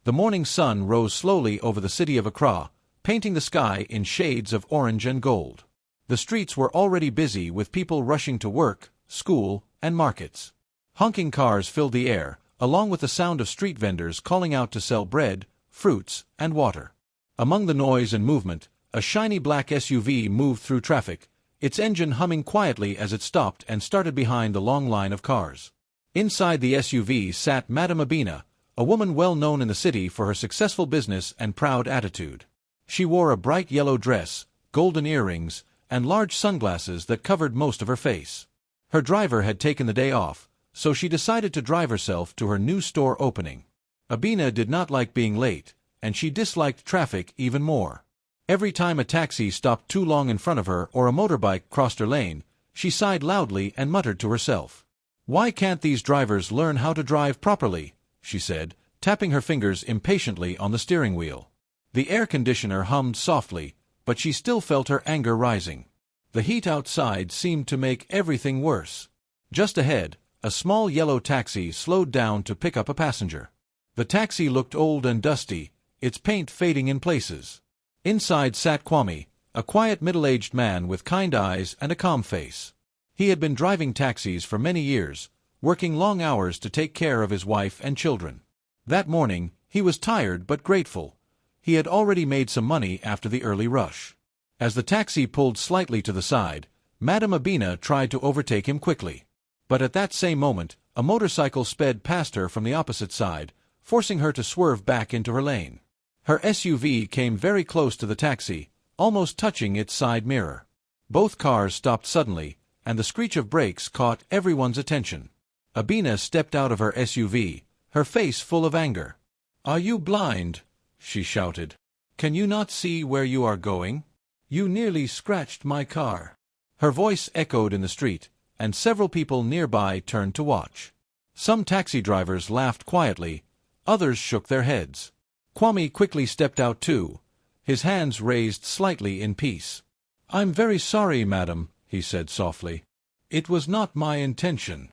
The morning sun rose slowly over the city of Accra, painting the sky in shades of orange and gold. The streets were already busy with people rushing to work, school, and markets. Honking cars filled the air, along with the sound of street vendors calling out to sell bread, fruits, and water. Among the noise and movement, a shiny black SUV moved through traffic, its engine humming quietly as it stopped and started behind the long line of cars. Inside the SUV sat Madame Abina, a woman well known in the city for her successful business and proud attitude. She wore a bright yellow dress, golden earrings, and large sunglasses that covered most of her face. Her driver had taken the day off, so she decided to drive herself to her new store opening. Abina did not like being late, and she disliked traffic even more. Every time a taxi stopped too long in front of her or a motorbike crossed her lane, she sighed loudly and muttered to herself. "Why can't these drivers learn how to drive properly?" she said, tapping her fingers impatiently on the steering wheel. The air conditioner hummed softly, but she still felt her anger rising. The heat outside seemed to make everything worse. Just ahead, a small yellow taxi slowed down to pick up a passenger. The taxi looked old and dusty, its paint fading in places. Inside sat Kwame, a quiet middle-aged man with kind eyes and a calm face. He had been driving taxis for many years, working long hours to take care of his wife and children. That morning, he was tired but grateful. He had already made some money after the early rush. As the taxi pulled slightly to the side, Madame Abina tried to overtake him quickly. But at that same moment, a motorcycle sped past her from the opposite side, forcing her to swerve back into her lane. Her SUV came very close to the taxi, almost touching its side mirror. Both cars stopped suddenly, and the screech of brakes caught everyone's attention. Abina stepped out of her SUV, her face full of anger. "Are you blind?" she shouted. "Can you not see where you are going? You nearly scratched my car." Her voice echoed in the street, and several people nearby turned to watch. Some taxi drivers laughed quietly, others shook their heads. Kwame quickly stepped out too, his hands raised slightly in peace. "I'm very sorry, madam," he said softly. "It was not my intention.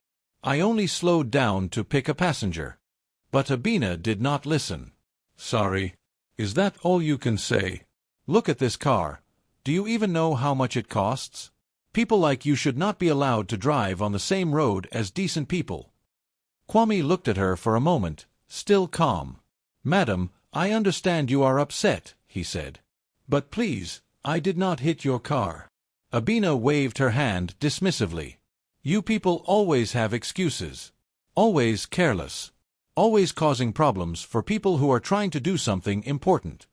I only slowed down to pick a passenger." But Abina did not listen. "Sorry? Is that all you can say? Look at this car. Do you even know how much it costs? People like you should not be allowed to drive on the same road as decent people." Kwame looked at her for a moment, still calm. "Madam, I understand you are upset," he said. "But please, I did not hit your car." Abina waved her hand dismissively. "You people always have excuses. Always careless. Always causing problems for people who are trying to do something important."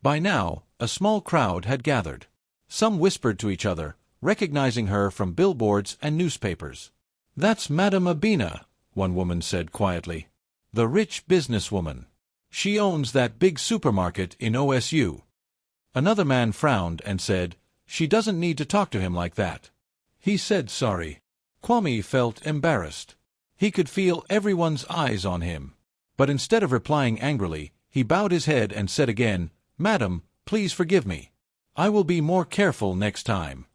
By now, a small crowd had gathered. Some whispered to each other, recognizing her from billboards and newspapers. "That's Madame Abina," one woman said quietly. "The rich businesswoman. She owns that big supermarket in OSU." Another man frowned and said, "She doesn't need to talk to him like that." He said sorry. Kwame felt embarrassed. He could feel everyone's eyes on him. But instead of replying angrily, he bowed his head and said again, "Madam, please forgive me. I will be more careful next time."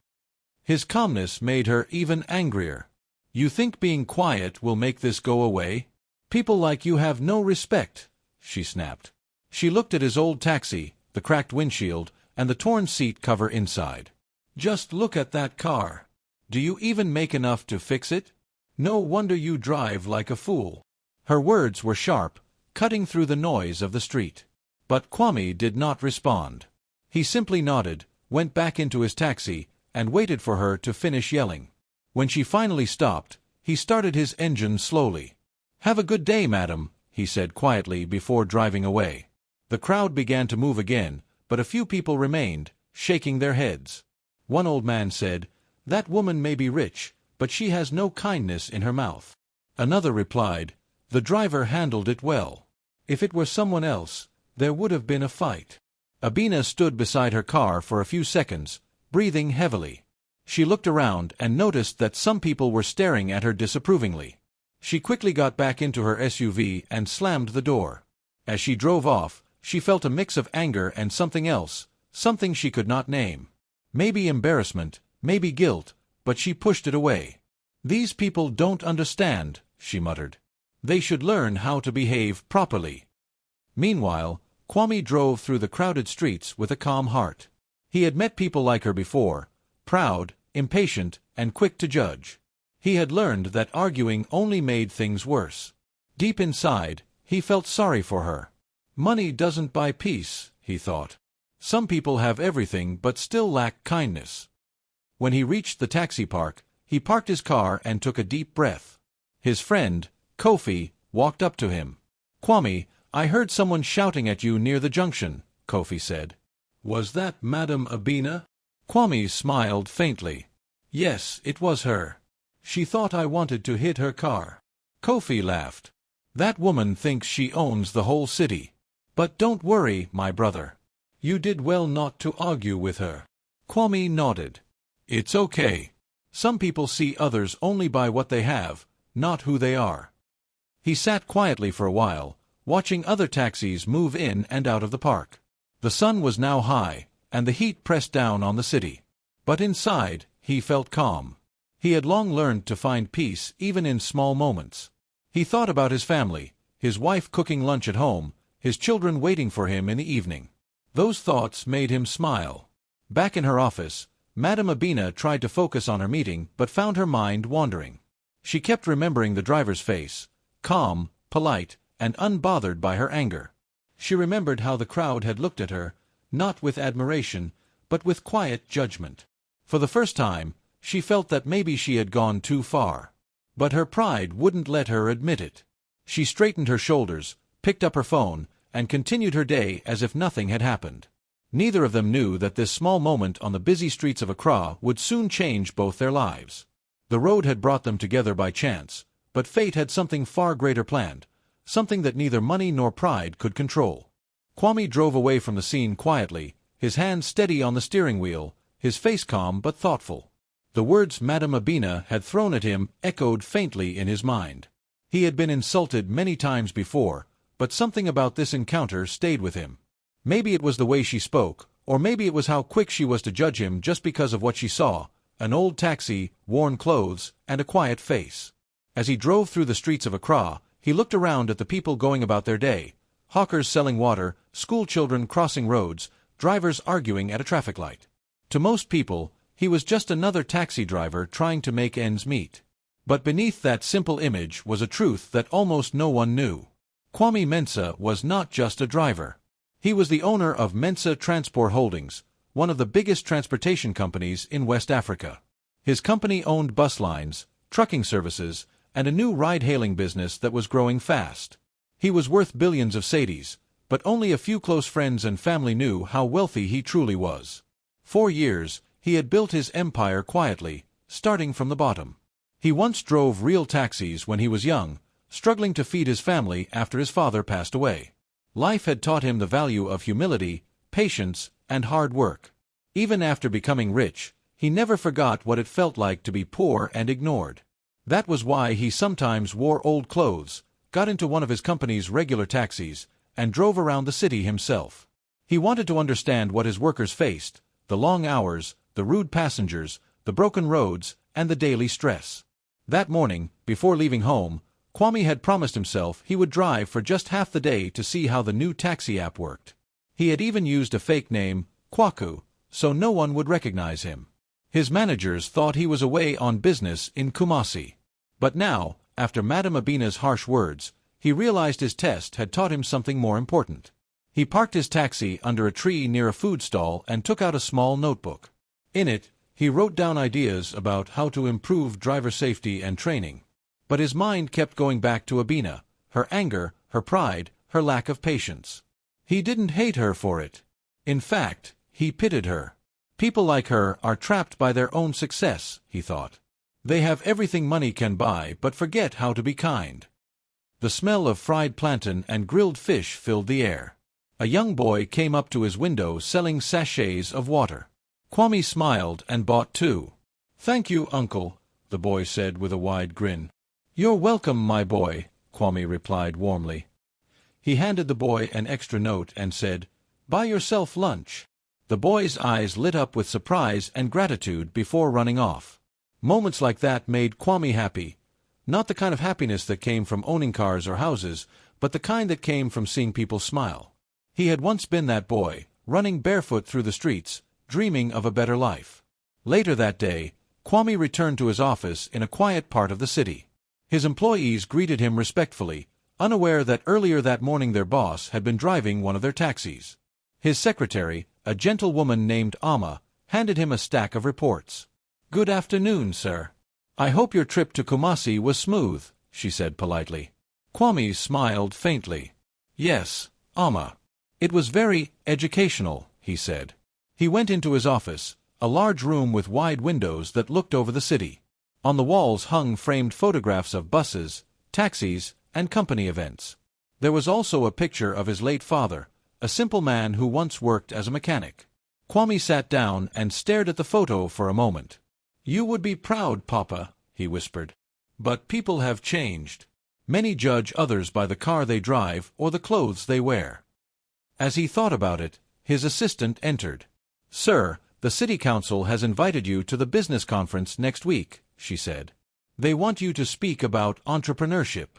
His calmness made her even angrier. "You think being quiet will make this go away? People like you have no respect," she snapped. She looked at his old taxi, the cracked windshield, and the torn seat cover inside. "Just look at that car. Do you even make enough to fix it? No wonder you drive like a fool." Her words were sharp, cutting through the noise of the street. But Kwame did not respond. He simply nodded, went back into his taxi, and waited for her to finish yelling. When she finally stopped, he started his engine slowly. "Have a good day, madam," he said quietly before driving away. The crowd began to move again, but a few people remained, shaking their heads. One old man said, "That woman may be rich, but she has no kindness in her mouth." Another replied, "The driver handled it well. If it were someone else, there would have been a fight." Abina stood beside her car for a few seconds, breathing heavily. She looked around and noticed that some people were staring at her disapprovingly. She quickly got back into her SUV and slammed the door. As she drove off, she felt a mix of anger and something else, something she could not name. Maybe embarrassment, maybe guilt, but she pushed it away. "These people don't understand," she muttered. "They should learn how to behave properly." Meanwhile, Kwame drove through the crowded streets with a calm heart. He had met people like her before, proud, impatient, and quick to judge. He had learned that arguing only made things worse. Deep inside, he felt sorry for her. Money doesn't buy peace, he thought. Some people have everything but still lack kindness. When he reached the taxi park, he parked his car and took a deep breath. His friend, Kofi, walked up to him. "Kwame, I heard someone shouting at you near the junction," Kofi said. "Was that Madame Abina?" Kwame smiled faintly. "Yes, it was her. She thought I wanted to hit her car." Kofi laughed. "That woman thinks she owns the whole city. But don't worry, my brother. You did well not to argue with her." Kwame nodded. "It's okay. Some people see others only by what they have, not who they are." He sat quietly for a while, watching other taxis move in and out of the park. The sun was now high, and the heat pressed down on the city. But inside, he felt calm. He had long learned to find peace even in small moments. He thought about his family, his wife cooking lunch at home, his children waiting for him in the evening. Those thoughts made him smile. Back in her office, Madame Abina tried to focus on her meeting but found her mind wandering. She kept remembering the driver's face, calm, polite, and unbothered by her anger. She remembered how the crowd had looked at her, not with admiration, but with quiet judgment. For the first time, she felt that maybe she had gone too far. But her pride wouldn't let her admit it. She straightened her shoulders, picked up her phone, and continued her day as if nothing had happened. Neither of them knew that this small moment on the busy streets of Accra would soon change both their lives. The road had brought them together by chance, but fate had something far greater planned, something that neither money nor pride could control. Kwame drove away from the scene quietly, his hand steady on the steering wheel, his face calm but thoughtful. The words Madame Abina had thrown at him echoed faintly in his mind. He had been insulted many times before, but something about this encounter stayed with him. Maybe it was the way she spoke, or maybe it was how quick she was to judge him just because of what she saw, an old taxi, worn clothes, and a quiet face. As he drove through the streets of Accra, he looked around at the people going about their day, hawkers selling water, school children crossing roads, drivers arguing at a traffic light. To most people, he was just another taxi driver trying to make ends meet. But beneath that simple image was a truth that almost no one knew. Kwame Mensah was not just a driver. He was the owner of Mensah Transport Holdings, one of the biggest transportation companies in West Africa. His company owned bus lines, trucking services, and a new ride-hailing business that was growing fast. He was worth billions of cedis, but only a few close friends and family knew how wealthy he truly was. For years, he had built his empire quietly, starting from the bottom. He once drove real taxis when he was young, struggling to feed his family after his father passed away. Life had taught him the value of humility, patience, and hard work. Even after becoming rich, he never forgot what it felt like to be poor and ignored. That was why he sometimes wore old clothes, got into one of his company's regular taxis, and drove around the city himself. He wanted to understand what his workers faced, the long hours, the rude passengers, the broken roads, and the daily stress. That morning, before leaving home, Kwame had promised himself he would drive for just half the day to see how the new taxi app worked. He had even used a fake name, Kwaku, so no one would recognize him. His managers thought he was away on business in Kumasi. But now, after Madame Abina's harsh words, he realized his test had taught him something more important. He parked his taxi under a tree near a food stall and took out a small notebook. In it, he wrote down ideas about how to improve driver safety and training. But his mind kept going back to Abina, her anger, her pride, her lack of patience. He didn't hate her for it. In fact, he pitied her. People like her are trapped by their own success, he thought. They have everything money can buy but forget how to be kind. The smell of fried plantain and grilled fish filled the air. A young boy came up to his window selling sachets of water. Kwame smiled and bought two. "Thank you, uncle," the boy said with a wide grin. "You're welcome, my boy," Kwame replied warmly. He handed the boy an extra note and said, "Buy yourself lunch." The boy's eyes lit up with surprise and gratitude before running off. Moments like that made Kwame happy. Not the kind of happiness that came from owning cars or houses, but the kind that came from seeing people smile. He had once been that boy, running barefoot through the streets, dreaming of a better life. Later that day, Kwame returned to his office in a quiet part of the city. His employees greeted him respectfully, unaware that earlier that morning their boss had been driving one of their taxis. His secretary, a gentle woman named Amma, handed him a stack of reports. "Good afternoon, sir. I hope your trip to Kumasi was smooth," she said politely. Kwame smiled faintly. "Yes, Amma. It was very educational," he said. He went into his office, a large room with wide windows that looked over the city. On the walls hung framed photographs of buses, taxis, and company events. There was also a picture of his late father, a simple man who once worked as a mechanic. Kwame sat down and stared at the photo for a moment. "You would be proud, Papa," he whispered. "But people have changed. Many judge others by the car they drive or the clothes they wear." As he thought about it, his assistant entered. "Sir, the city council has invited you to the business conference next week," she said. "They want you to speak about entrepreneurship."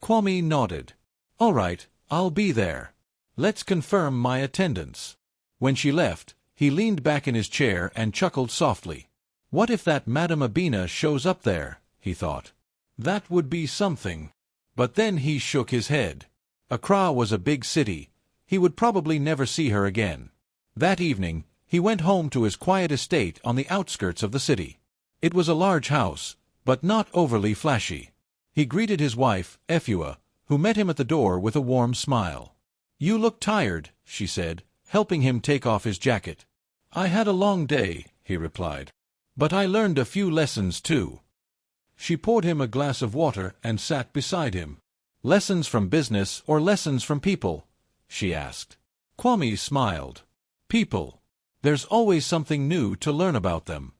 Kwame nodded. "All right, I'll be there. Let's confirm my attendance." When she left, he leaned back in his chair and chuckled softly. "What if that Madame Abina shows up there?" he thought. "That would be something." But then he shook his head. Accra was a big city. He would probably never see her again. That evening, he went home to his quiet estate on the outskirts of the city. It was a large house, but not overly flashy. He greeted his wife, Efua, who met him at the door with a warm smile. "You look tired," she said, helping him take off his jacket. "I had a long day," he replied. "But I learned a few lessons too." She poured him a glass of water and sat beside him. "Lessons from business or lessons from people?" she asked. Kwame smiled. "People. There's always something new to learn about them."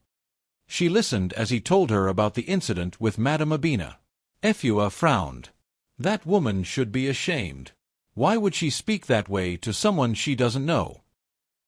She listened as he told her about the incident with Madame Abina. Efua frowned. "That woman should be ashamed. Why would she speak that way to someone she doesn't know?"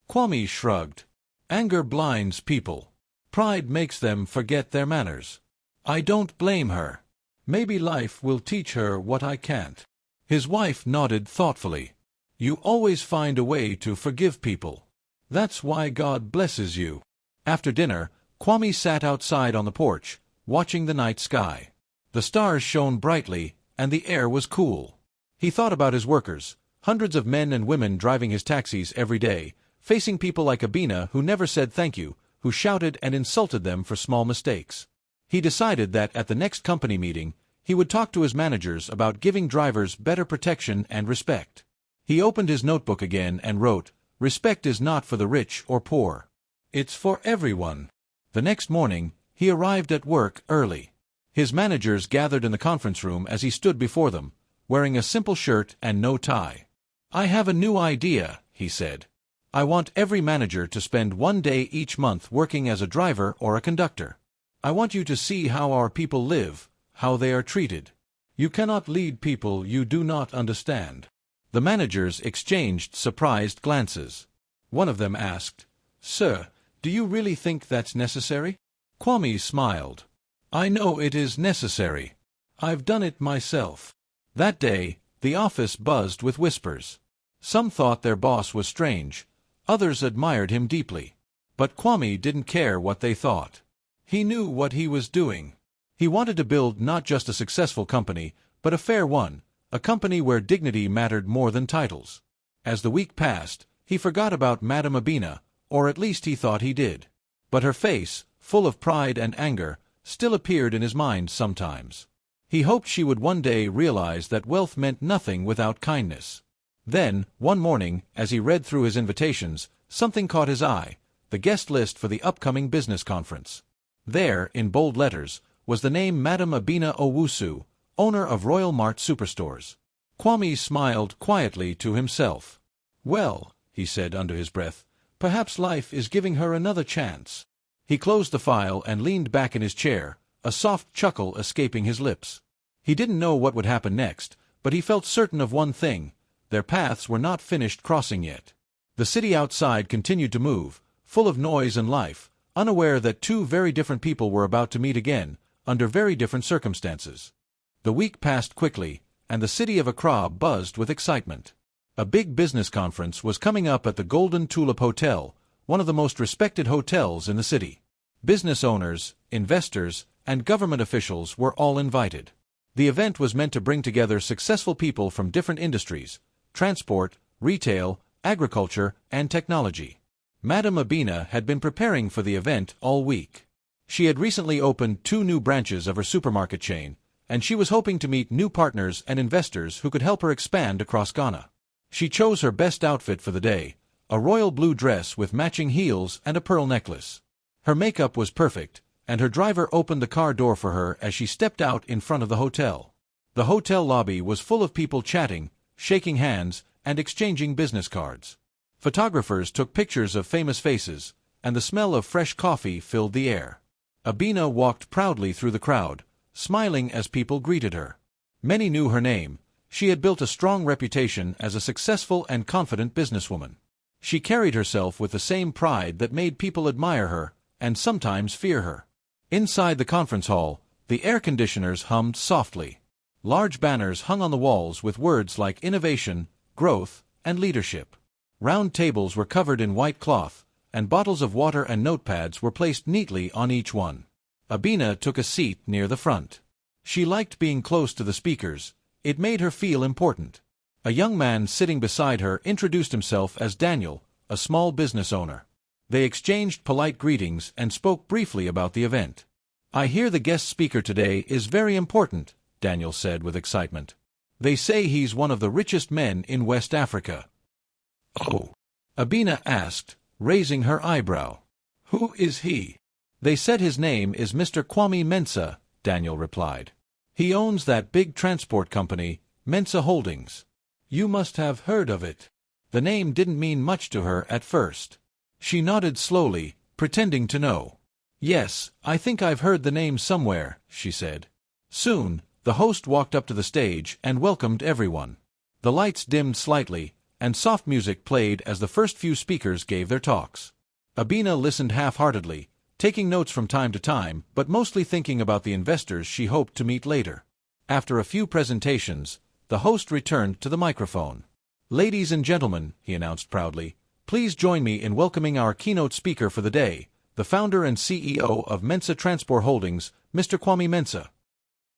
Kwame shrugged. "Anger blinds people. Pride makes them forget their manners. I don't blame her. Maybe life will teach her what I can't." His wife nodded thoughtfully. "You always find a way to forgive people. That's why God blesses you." After dinner, Kwame sat outside on the porch, watching the night sky. The stars shone brightly, and the air was cool. He thought about his workers, hundreds of men and women driving his taxis every day, facing people like Abina who never said thank you, who shouted and insulted them for small mistakes. He decided that at the next company meeting, he would talk to his managers about giving drivers better protection and respect. He opened his notebook again and wrote, "Respect is not for the rich or poor. It's for everyone." The next morning, he arrived at work early. His managers gathered in the conference room as he stood before them, wearing a simple shirt and no tie. "I have a new idea," he said. "I want every manager to spend one day each month working as a driver or a conductor. I want you to see how our people live, how they are treated. You cannot lead people you do not understand." The managers exchanged surprised glances. One of them asked, "Sir, do you really think that's necessary?" Kwame smiled. "I know it is necessary. I've done it myself." That day, the office buzzed with whispers. Some thought their boss was strange. Others admired him deeply. But Kwame didn't care what they thought. He knew what he was doing. He wanted to build not just a successful company, but a fair one, a company where dignity mattered more than titles. As the week passed, he forgot about Madame Abina, or at least he thought he did. But her face, full of pride and anger, still appeared in his mind sometimes. He hoped she would one day realize that wealth meant nothing without kindness. Then, one morning, as he read through his invitations, something caught his eye, the guest list for the upcoming business conference. There, in bold letters, was the name Madame Abina Owusu, owner of Royal Mart Superstores. Kwame smiled quietly to himself. "Well," he said under his breath, "perhaps life is giving her another chance." He closed the file and leaned back in his chair, a soft chuckle escaping his lips. He didn't know what would happen next, but he felt certain of one thing: their paths were not finished crossing yet. The city outside continued to move, full of noise and life, unaware that two very different people were about to meet again, under very different circumstances. The week passed quickly, and the city of Accra buzzed with excitement. A big business conference was coming up at the Golden Tulip Hotel, one of the most respected hotels in the city. Business owners, investors, and government officials were all invited. The event was meant to bring together successful people from different industries: transport, retail, agriculture, and technology. Madame Abina had been preparing for the event all week. She had recently opened 2 new branches of her supermarket chain, and she was hoping to meet new partners and investors who could help her expand across Ghana. She chose her best outfit for the day, a royal blue dress with matching heels and a pearl necklace. Her makeup was perfect, and her driver opened the car door for her as she stepped out in front of the hotel. The hotel lobby was full of people chatting, shaking hands, and exchanging business cards. Photographers took pictures of famous faces, and the smell of fresh coffee filled the air. Abina walked proudly through the crowd, smiling as people greeted her. Many knew her name. She had built a strong reputation as a successful and confident businesswoman. She carried herself with the same pride that made people admire her and sometimes fear her. Inside the conference hall, the air conditioners hummed softly. Large banners hung on the walls with words like innovation, growth, and leadership. Round tables were covered in white cloth, and bottles of water and notepads were placed neatly on each one. Abina took a seat near the front. She liked being close to the speakers. It made her feel important. A young man sitting beside her introduced himself as Daniel, a small business owner. They exchanged polite greetings and spoke briefly about the event. "I hear the guest speaker today is very important," Daniel said with excitement. "They say he's one of the richest men in West Africa." "Oh," Abina asked, raising her eyebrow. "Who is he?" "They said his name is Mr. Kwame Mensah," Daniel replied. "He owns that big transport company, Mensah Holdings. You must have heard of it." The name didn't mean much to her at first. She nodded slowly, pretending to know. "Yes, I think I've heard the name somewhere," she said. Soon, the host walked up to the stage and welcomed everyone. The lights dimmed slightly, and soft music played as the first few speakers gave their talks. Abina listened half-heartedly, taking notes from time to time, but mostly thinking about the investors she hoped to meet later. After a few presentations, the host returned to the microphone. "Ladies and gentlemen," he announced proudly, "please join me in welcoming our keynote speaker for the day, the founder and CEO of Mensah Transport Holdings, Mr. Kwame Mensah."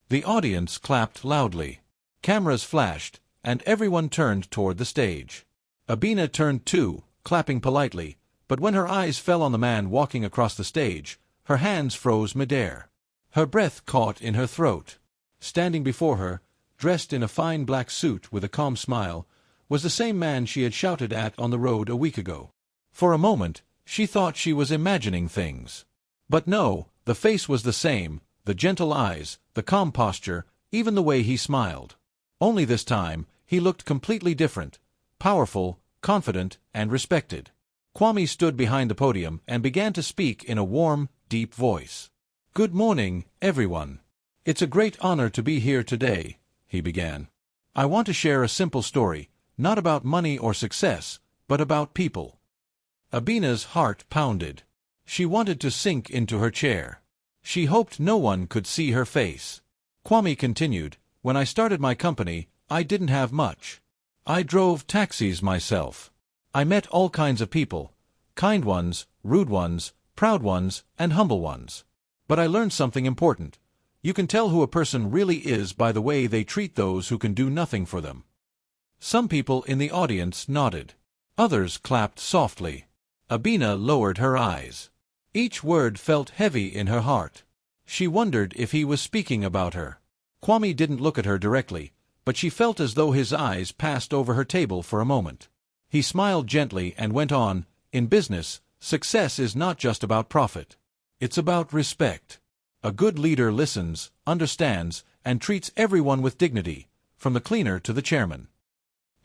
The audience clapped loudly. Cameras flashed, and everyone turned toward the stage. Abina turned too, clapping politely, but when her eyes fell on the man walking across the stage, her hands froze midair. Her breath caught in her throat. Standing before her, dressed in a fine black suit with a calm smile, was the same man she had shouted at on the road a week ago. For a moment, she thought she was imagining things. But no, the face was the same, the gentle eyes, the calm posture, even the way he smiled. Only this time, he looked completely different, powerful, confident, and respected. Kwame stood behind the podium and began to speak in a warm, deep voice. "Good morning, everyone. It's a great honor to be here today," he began. "I want to share a simple story, not about money or success, but about people." Abina's heart pounded. She wanted to sink into her chair. She hoped no one could see her face. Kwame continued, "When I started my company, I didn't have much. I drove taxis myself. I met all kinds of people, kind ones, rude ones, proud ones, and humble ones. But I learned something important. You can tell who a person really is by the way they treat those who can do nothing for them." Some people in the audience nodded. Others clapped softly. Abina lowered her eyes. Each word felt heavy in her heart. She wondered if he was speaking about her. Kwame didn't look at her directly, but she felt as though his eyes passed over her table for a moment. He smiled gently and went on, "In business, success is not just about profit. It's about respect. A good leader listens, understands, and treats everyone with dignity, from the cleaner to the chairman."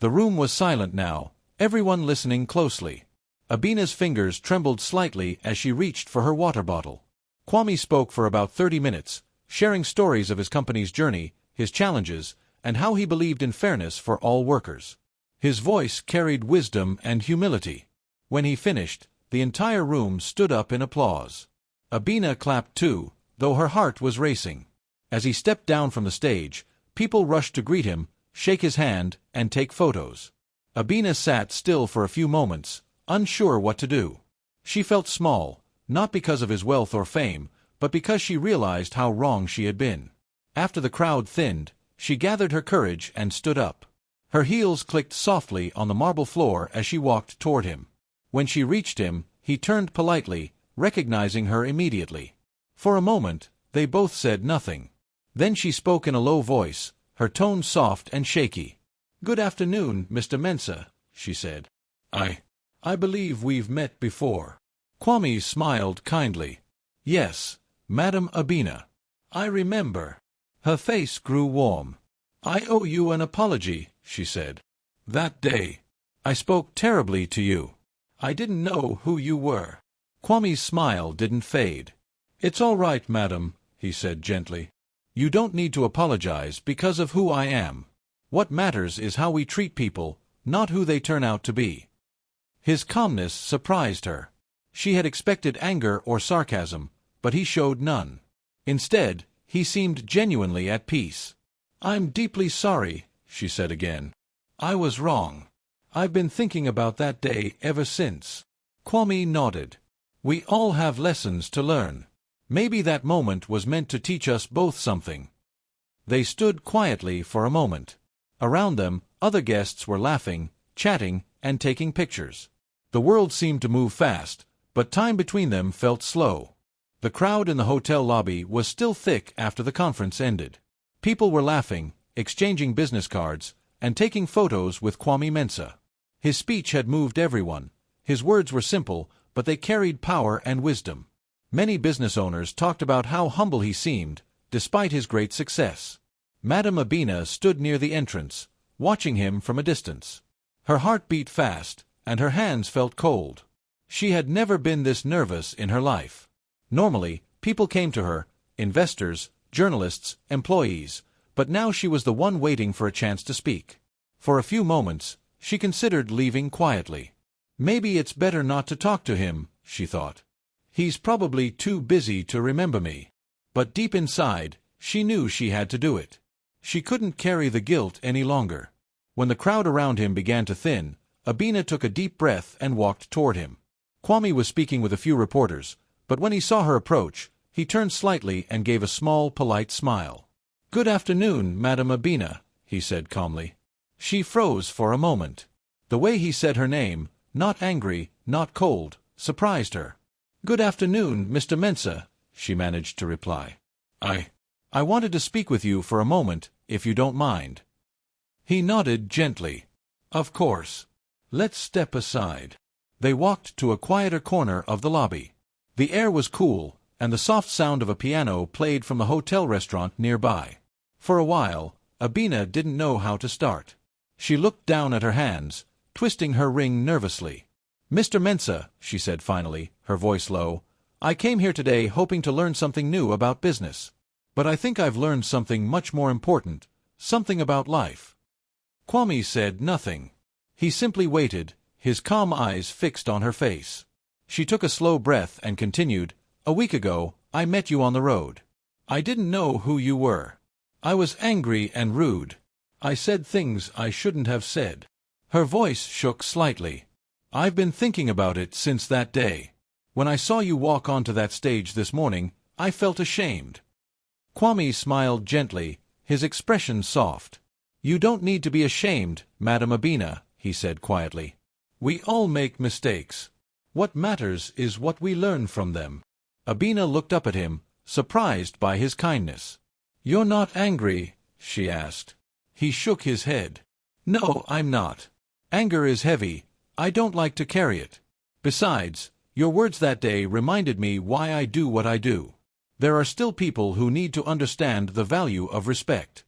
The room was silent now, everyone listening closely. Abina's fingers trembled slightly as she reached for her water bottle. Kwame spoke for about 30 minutes, sharing stories of his company's journey, his challenges, and how he believed in fairness for all workers. His voice carried wisdom and humility. When he finished, the entire room stood up in applause. Abina clapped too, though her heart was racing. As he stepped down from the stage, people rushed to greet him, shake his hand, and take photos. Abina sat still for a few moments, unsure what to do. She felt small, not because of his wealth or fame, but because she realized how wrong she had been. After the crowd thinned, she gathered her courage and stood up. Her heels clicked softly on the marble floor as she walked toward him. When she reached him, he turned politely, recognizing her immediately. For a moment, they both said nothing. Then she spoke in a low voice, her tone soft and shaky. "Good afternoon, Mr. Mensah," she said. I believe we've met before." Kwame smiled kindly. "Yes, Madam Abina. I remember." Her face grew warm. "I owe you an apology," she said. "That day, I spoke terribly to you. I didn't know who you were." Kwame's smile didn't fade. "It's all right, madam," he said gently. "You don't need to apologize because of who I am. What matters is how we treat people, not who they turn out to be." His calmness surprised her. She had expected anger or sarcasm, but he showed none. Instead, he seemed genuinely at peace. "I'm deeply sorry," she said again. "I was wrong. I've been thinking about that day ever since." Kwame nodded. "We all have lessons to learn. Maybe that moment was meant to teach us both something." They stood quietly for a moment. Around them, other guests were laughing, chatting, and taking pictures. The world seemed to move fast, but time between them felt slow. The crowd in the hotel lobby was still thick after the conference ended. People were laughing, exchanging business cards, and taking photos with Kwame Mensah. His speech had moved everyone. His words were simple, but they carried power and wisdom. Many business owners talked about how humble he seemed, despite his great success. Madam Abina stood near the entrance, watching him from a distance. Her heart beat fast, and her hands felt cold. She had never been this nervous in her life. Normally, people came to her, investors, journalists, employees, but now she was the one waiting for a chance to speak. For a few moments, she considered leaving quietly. "Maybe it's better not to talk to him," she thought. "He's probably too busy to remember me." But deep inside, she knew she had to do it. She couldn't carry the guilt any longer. When the crowd around him began to thin, Abina took a deep breath and walked toward him. Kwame was speaking with a few reporters, but when he saw her approach, he turned slightly and gave a small, polite smile. "Good afternoon, Madam Abina," he said calmly. She froze for a moment. The way he said her name, not angry, not cold, surprised her. "Good afternoon, Mr. Mensah," she managed to reply. I wanted to speak with you for a moment, if you don't mind." He nodded gently. "Of course. Let's step aside." They walked to a quieter corner of the lobby. The air was cool, and the soft sound of a piano played from the hotel restaurant nearby. For a while, Abina didn't know how to start. She looked down at her hands, twisting her ring nervously. "Mr. Mensah," she said finally, her voice low, "I came here today hoping to learn something new about business. But I think I've learned something much more important, something about life." Kwame said nothing. He simply waited, his calm eyes fixed on her face. She took a slow breath and continued, "A week ago, I met you on the road. I didn't know who you were. I was angry and rude. I said things I shouldn't have said." Her voice shook slightly. "I've been thinking about it since that day. When I saw you walk onto that stage this morning, I felt ashamed." Kwame smiled gently, his expression soft. "You don't need to be ashamed, Madam Abina," he said quietly. "We all make mistakes. What matters is what we learn from them." Abina looked up at him, surprised by his kindness. "You're not angry?" she asked. He shook his head. "No, I'm not. Anger is heavy. I don't like to carry it. Besides, your words that day reminded me why I do what I do. There are still people who need to understand the value of respect."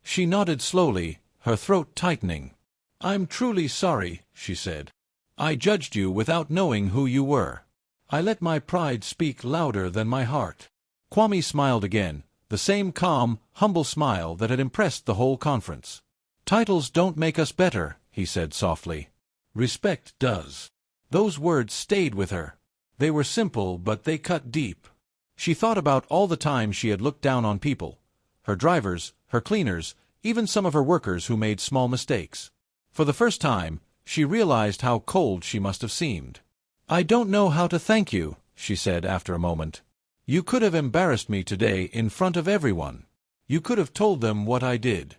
She nodded slowly, her throat tightening. "I'm truly sorry," she said. "I judged you without knowing who you were. I let my pride speak louder than my heart." Kwame smiled again, the same calm, humble smile that had impressed the whole conference. "Titles don't make us better," he said softly. "Respect does." Those words stayed with her. They were simple, but they cut deep. She thought about all the times she had looked down on people. Her drivers, her cleaners, even some of her workers who made small mistakes. For the first time, she realized how cold she must have seemed. "I don't know how to thank you," she said after a moment. "You could have embarrassed me today in front of everyone. You could have told them what I did.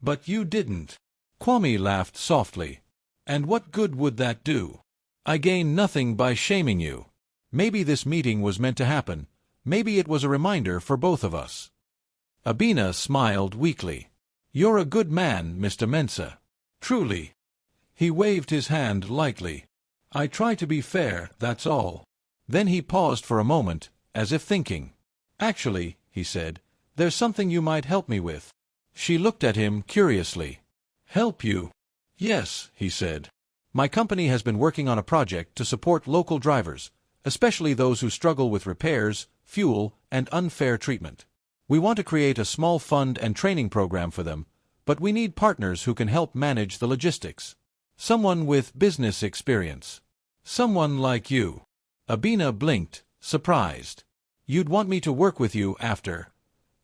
But you didn't." Kwame laughed softly. "And what good would that do? I gain nothing by shaming you. Maybe this meeting was meant to happen. Maybe it was a reminder for both of us." Abina smiled weakly. "You're a good man, Mr. Mensah. Truly." He waved his hand lightly. "I try to be fair, that's all." Then he paused for a moment, as if thinking. "Actually," he said, "there's something you might help me with." She looked at him curiously. "Help you?" "Yes," he said. "My company has been working on a project to support local drivers, especially those who struggle with repairs, fuel, and unfair treatment. We want to create a small fund and training program for them, but we need partners who can help manage the logistics. Someone with business experience. Someone like you." Abina blinked, surprised. "You'd want me to work with you after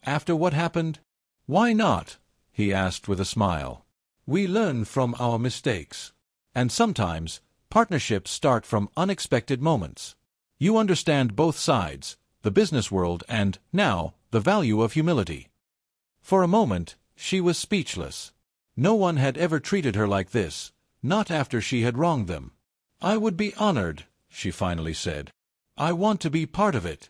what happened?" "Why not?" he asked with a smile. "We learn from our mistakes. And sometimes, partnerships start from unexpected moments. You understand both sides, the business world and, now, the value of humility." For a moment, she was speechless. No one had ever treated her like this, not after she had wronged them. "I would be honored," she finally said. "I want to be part of it."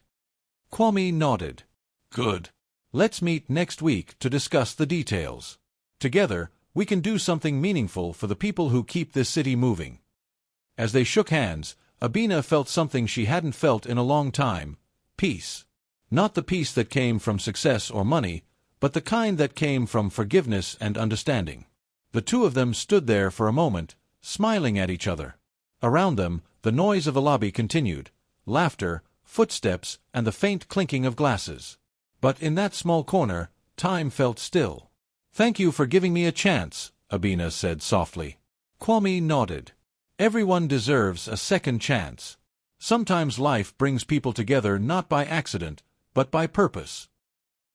Kwame nodded. "Good. Let's meet next week to discuss the details. Together, we can do something meaningful for the people who keep this city moving." As they shook hands, Abina felt something she hadn't felt in a long time: peace. Not the peace that came from success or money, but the kind that came from forgiveness and understanding. The two of them stood there for a moment, smiling at each other. Around them, the noise of the lobby continued: laughter, footsteps, and the faint clinking of glasses. But in that small corner, time felt still. "Thank you for giving me a chance," Abina said softly. Kwame nodded. "Everyone deserves a second chance. Sometimes life brings people together not by accident, but by purpose."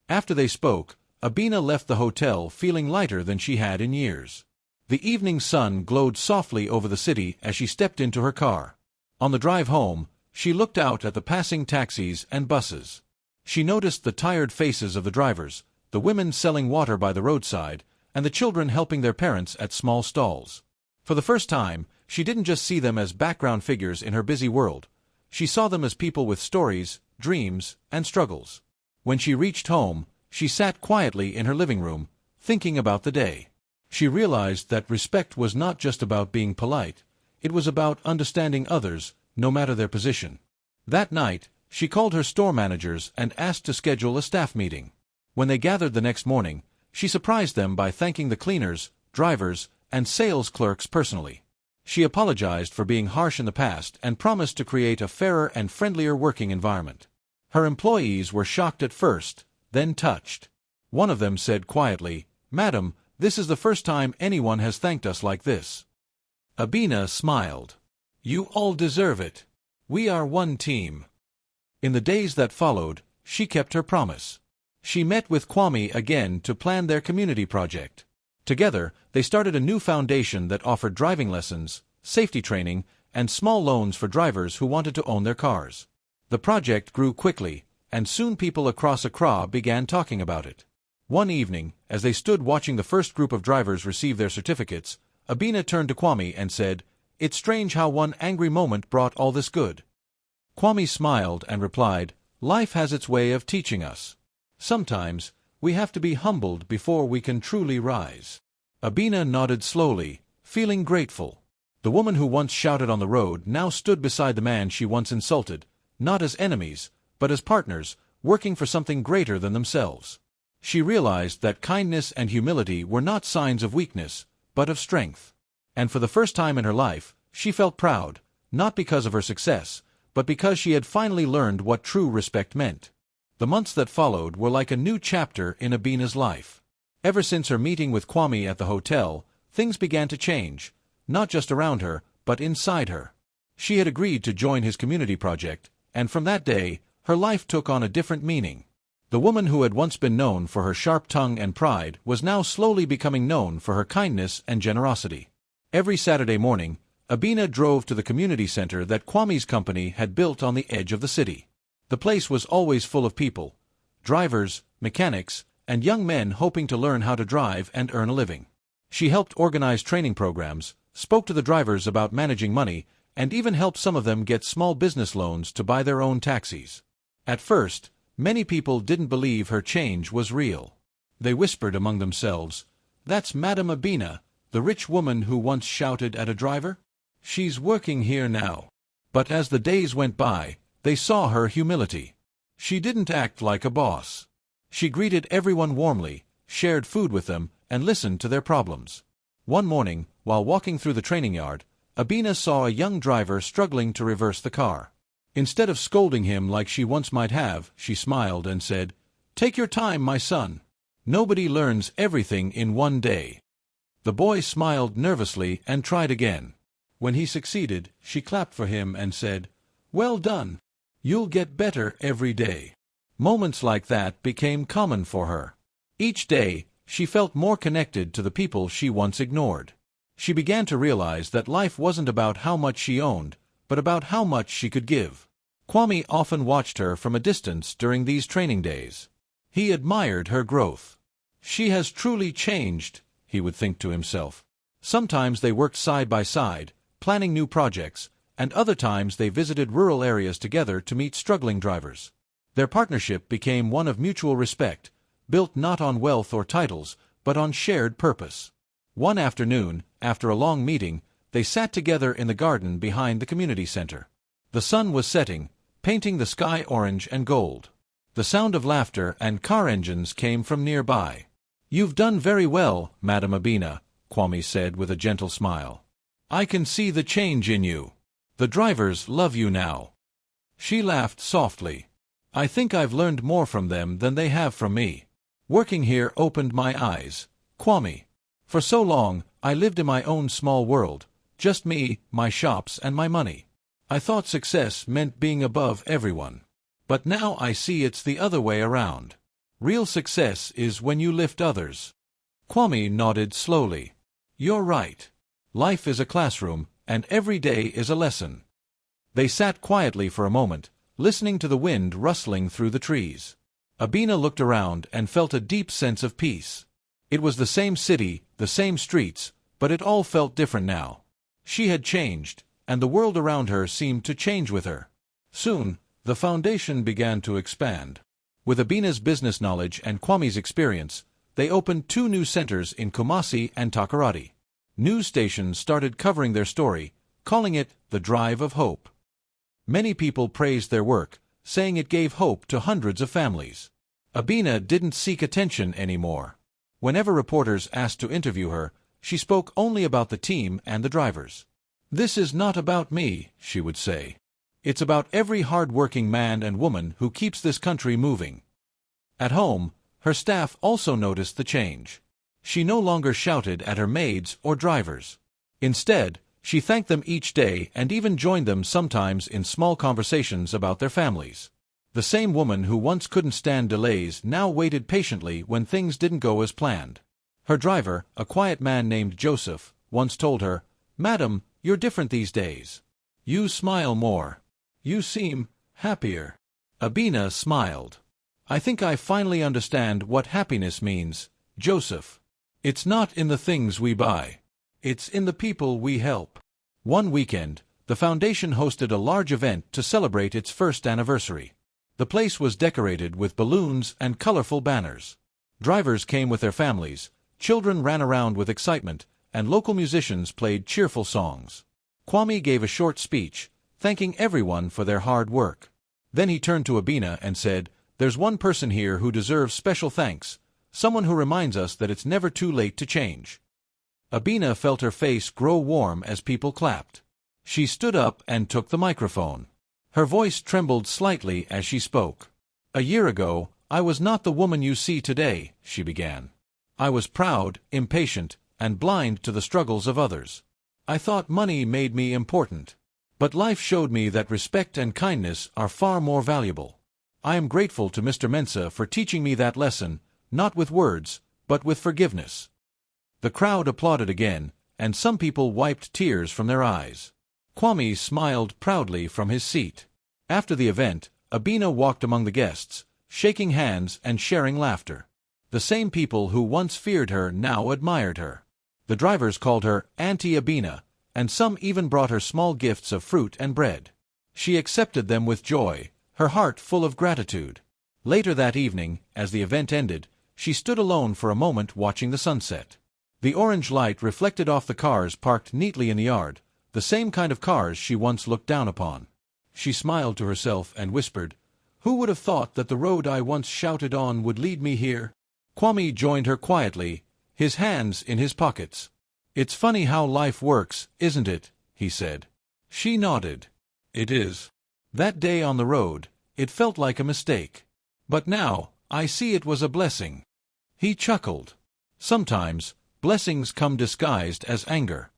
After they spoke, Abina left the hotel feeling lighter than she had in years. The evening sun glowed softly over the city as she stepped into her car. On the drive home, she looked out at the passing taxis and buses. She noticed the tired faces of the drivers, the women selling water by the roadside, and the children helping their parents at small stalls. For the first time, she didn't just see them as background figures in her busy world. She saw them as people with stories, dreams, and struggles. When she reached home, she sat quietly in her living room, thinking about the day. She realized that respect was not just about being polite, it was about understanding others, no matter their position. That night, she called her store managers and asked to schedule a staff meeting. When they gathered the next morning, she surprised them by thanking the cleaners, drivers, and sales clerks personally. She apologized for being harsh in the past and promised to create a fairer and friendlier working environment. Her employees were shocked at first, then touched. One of them said quietly, "Madam, this is the first time anyone has thanked us like this." Abina smiled. "You all deserve it. We are one team." In the days that followed, she kept her promise. She met with Kwame again to plan their community project. Together, they started a new foundation that offered driving lessons, safety training, and small loans for drivers who wanted to own their cars. The project grew quickly, and soon people across Accra began talking about it. One evening, as they stood watching the first group of drivers receive their certificates, Abina turned to Kwame and said, "It's strange how one angry moment brought all this good." Kwame smiled and replied, "Life has its way of teaching us. Sometimes, we have to be humbled before we can truly rise." Abina nodded slowly, feeling grateful. The woman who once shouted on the road now stood beside the man she once insulted, not as enemies, but as partners, working for something greater than themselves. She realized that kindness and humility were not signs of weakness, but of strength. And for the first time in her life, she felt proud, not because of her success, but because she had finally learned what true respect meant. The months that followed were like a new chapter in Abina's life. Ever since her meeting with Kwame at the hotel, things began to change, not just around her, but inside her. She had agreed to join his community project, and from that day, her life took on a different meaning. The woman who had once been known for her sharp tongue and pride was now slowly becoming known for her kindness and generosity. Every Saturday morning, Abina drove to the community center that Kwame's company had built on the edge of the city. The place was always full of people, drivers, mechanics, and young men hoping to learn how to drive and earn a living. She helped organize training programs, spoke to the drivers about managing money, and even helped some of them get small business loans to buy their own taxis. At first, many people didn't believe her change was real. They whispered among themselves, "That's Madame Abina, the rich woman who once shouted at a driver? She's working here now." But as the days went by, they saw her humility. She didn't act like a boss. She greeted everyone warmly, shared food with them, and listened to their problems. One morning, while walking through the training yard, Abina saw a young driver struggling to reverse the car. Instead of scolding him like she once might have, she smiled and said, "Take your time, my son. Nobody learns everything in one day." The boy smiled nervously and tried again. When he succeeded, she clapped for him and said, "Well done. You'll get better every day." Moments like that became common for her. Each day, she felt more connected to the people she once ignored. She began to realize that life wasn't about how much she owned, but about how much she could give. Kwame often watched her from a distance during these training days. He admired her growth. "She has truly changed," he would think to himself. Sometimes they worked side by side, planning new projects, and other times they visited rural areas together to meet struggling drivers. Their partnership became one of mutual respect, built not on wealth or titles, but on shared purpose. One afternoon, after a long meeting, they sat together in the garden behind the community center. The sun was setting, painting the sky orange and gold. The sound of laughter and car engines came from nearby. "You've done very well, Madame Abina," Kwame said with a gentle smile. "I can see the change in you. The drivers love you now." She laughed softly. "I think I've learned more from them than they have from me. Working here opened my eyes, Kwame. For so long, I lived in my own small world, just me, my shops, and my money. I thought success meant being above everyone. But now I see it's the other way around. Real success is when you lift others." Kwame nodded slowly. "You're right. Life is a classroom, and every day is a lesson." They sat quietly for a moment, listening to the wind rustling through the trees. Abina looked around and felt a deep sense of peace. It was the same city, the same streets, but it all felt different now. She had changed, and the world around her seemed to change with her. Soon, the foundation began to expand. With Abina's business knowledge and Kwame's experience, they opened 2 new centers in Kumasi and Takoradi. News stations started covering their story, calling it the Drive of Hope. Many people praised their work, saying it gave hope to hundreds of families. Abina didn't seek attention anymore. Whenever reporters asked to interview her, she spoke only about the team and the drivers. "This is not about me," she would say. "It's about every hard-working man and woman who keeps this country moving." At home, her staff also noticed the change. She no longer shouted at her maids or drivers. Instead, she thanked them each day and even joined them sometimes in small conversations about their families. The same woman who once couldn't stand delays now waited patiently when things didn't go as planned. Her driver, a quiet man named Joseph, once told her, "Madam, you're different these days. You smile more. You seem happier." Abina smiled. "I think I finally understand what happiness means, Joseph. It's not in the things we buy. It's in the people we help." One weekend, the foundation hosted a large event to celebrate its first anniversary. The place was decorated with balloons and colorful banners. Drivers came with their families, children ran around with excitement, and local musicians played cheerful songs. Kwame gave a short speech, thanking everyone for their hard work. Then he turned to Abina and said, "There's one person here who deserves special thanks, someone who reminds us that it's never too late to change." Abina felt her face grow warm as people clapped. She stood up and took the microphone. Her voice trembled slightly as she spoke. "A year ago, I was not the woman you see today," she began. "I was proud, impatient, and blind to the struggles of others. I thought money made me important. But life showed me that respect and kindness are far more valuable. I am grateful to Mr. Mensa for teaching me that lesson, not with words, but with forgiveness." The crowd applauded again, and some people wiped tears from their eyes. Kwame smiled proudly from his seat. After the event, Abina walked among the guests, shaking hands and sharing laughter. The same people who once feared her now admired her. The drivers called her Auntie Abina, and some even brought her small gifts of fruit and bread. She accepted them with joy, her heart full of gratitude. Later that evening, as the event ended, she stood alone for a moment watching the sunset. The orange light reflected off the cars parked neatly in the yard, the same kind of cars she once looked down upon. She smiled to herself and whispered, "Who would have thought that the road I once shouted on would lead me here?" Kwame joined her quietly, his hands in his pockets. "It's funny how life works, isn't it?" he said. She nodded. "It is. That day on the road, it felt like a mistake. But now, I see it was a blessing." He chuckled. Sometimes, blessings come disguised as anger.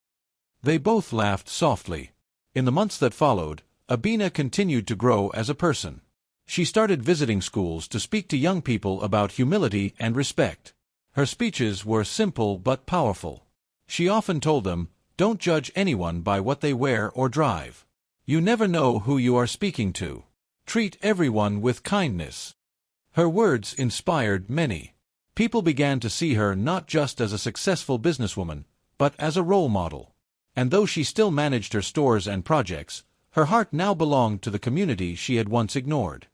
They both laughed softly. In the months that followed, Abina continued to grow as a person. She started visiting schools to speak to young people about humility and respect. Her speeches were simple but powerful. She often told them, "Don't judge anyone by what they wear or drive. You never know who you are speaking to. Treat everyone with kindness." Her words inspired many. People began to see her not just as a successful businesswoman, but as a role model. And though she still managed her stores and projects, her heart now belonged to the community she had once ignored.